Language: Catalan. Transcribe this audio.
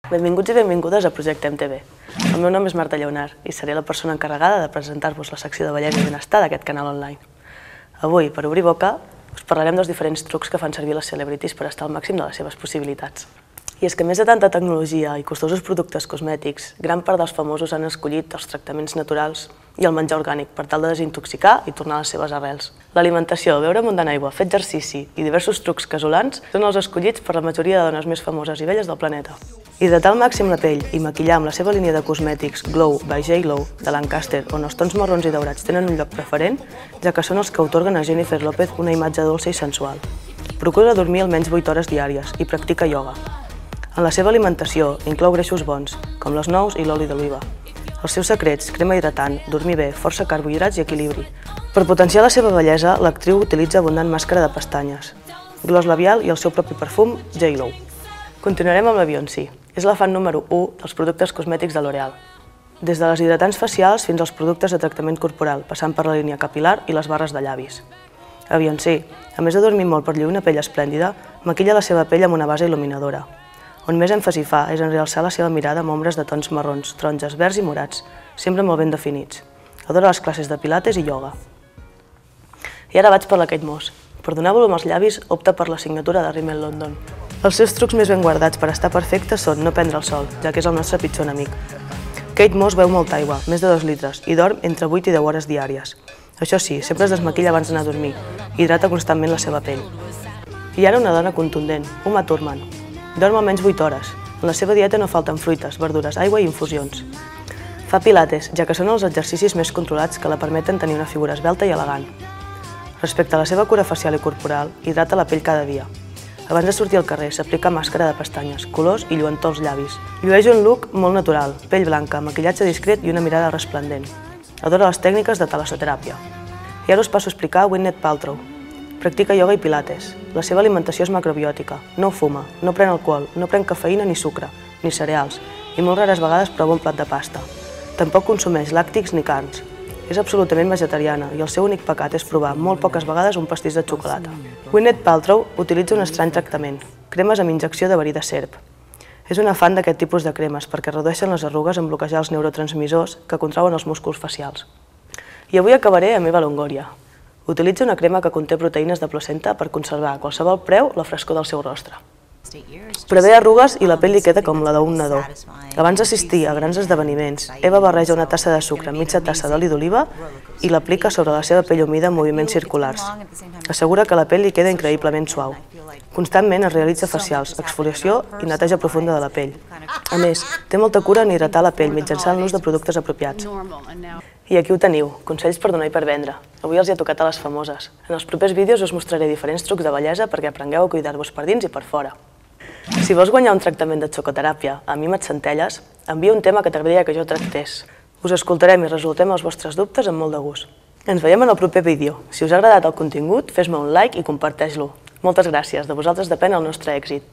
Benvinguts i benvingudes a Projectem TV. El meu nom és Marta Lleonard i seré la persona encarregada de presentar-vos la secció de bellesa i benestar d'aquest canal online. Avui, per obrir boca, us parlarem dels diferents trucs que fan servir les celebrities per estar al màxim de les seves possibilitats. I és que més de tanta tecnologia i costosos productes cosmètics, gran part dels famosos han escollit els tractaments naturals i el menjar orgànic per tal de desintoxicar i tornar a les seves arrels. L'alimentació, beure abundant aigua, fer exercici i diversos trucs casolans són els escollits per la majoria de dones més famoses i belles del planeta. Hidratar al màxim la pell i maquillar amb la seva línia de cosmètics Glow by J.Lo de Lancaster, on els tons marrons i daurats tenen un lloc preferent, ja que són els que atorguen a Jennifer López una imatge dolça i sensual. Procura dormir almenys 8 hores diàries i practica ioga. En la seva alimentació inclou greixos bons, com les nous i l'oli d'oliva. Els seus secrets, crema hidratant, dormir bé, força carbohidrats i equilibri. Per potenciar la seva bellesa, l'actriu utilitza abundant màscara de pestanyes, gloss labial i el seu propi perfum, J.Lo. Continuarem amb la Beyoncé. És la fan número 1 dels productes cosmètics de L'Oréal. Des de les hidratants facials fins als productes de tractament corporal, passant per la línia capilar i les barres de llavis. A Beyoncé, a més de dormir molt per lluir una pell esplèndida, maquilla la seva pell amb una base il·luminadora. On més èmfasi fa és en realçar la seva mirada amb ombres de tons marrons, taronges, verds i morats, sempre molt ben definits. Adora les classes de pilates i ioga. I ara vaig per la Kate Moss. Per donar volum als llavis, opta per la signatura de Rimmel London. Els seus trucs més ben guardats per estar perfectes són no prendre el sol, ja que és el nostre pitjor enemic. Kate Moss beu molta aigua, més de 2 litres, i dorm entre 8 i 10 hores diàries. Això sí, sempre es desmaquilla abans d'anar a dormir, i hidrata constantment la seva pell. I ara una dona contundent, Uma Thurman. Dorm almenys 8 hores. En la seva dieta no falten fruites, verdures, aigua i infusions. Fa pilates, ja que són els exercicis més controlats que la permeten tenir una figura esvelta i elegant. Respecte a la seva cura facial i corporal, hidrata la pell cada dia. Abans de sortir al carrer, s'aplica màscara de pestanyes, colors i lluentor als llavis. Llueix un look molt natural, pell blanca, maquillatge discret i una mirada resplendent. Adora les tècniques de talassoteràpia. I ara us passo a explicar Gwyneth Paltrow. Practica ioga i pilates. La seva alimentació és macrobiòtica, no fuma, no pren alcohol, no pren cafeïna ni sucre, ni cereals, i molt rares vegades prova un plat de pasta. Tampoc consumeix làctics ni carns. És absolutament vegetariana i el seu únic pecat és provar molt poques vegades un pastís de xocolata. Gwyneth Paltrow utilitza un estrany tractament, cremes amb injecció de verí de serp. És una fan d'aquest tipus de cremes perquè redueixen les arrugues en bloquejar els neurotransmissors que contrauen els músculs facials. I avui acabaré amb Eva Longoria. Utilitza una crema que conté proteïnes de placenta per conservar a qualsevol preu la frescor del seu rostre. Prevé arrugues i la pell li queda com la d'un nadó. Abans d'assistir a grans esdeveniments, Eva barreja una tassa de sucre amb mitja tassa d'oli d'oliva i l'aplica sobre la seva pell humida amb moviments circulars. Assegura que la pell li queda increïblement suau. Constantment es realitza facials, exfoliació i neteja profunda de la pell. A més, té molta cura en hidratar la pell mitjançant l'ús de productes apropiats. I aquí ho teniu, consells per donar i per vendre. Avui els hi ha tocat a les famoses. En els propers vídeos us mostraré diferents trucs de bellesa perquè aprengueu a cuidar-vos per dins i per fora. Si vols guanyar un tractament de xocoteràpia amb Imatge Centelles, envia un tema que t'agradaria que jo tractés. Us escoltarem i resoltem els vostres dubtes amb molt de gust. Ens veiem en el proper vídeo. Si us ha agradat el contingut, fes-me un like i comparteix-lo. Moltes gràcies, de vosaltres depèn el nostre èxit.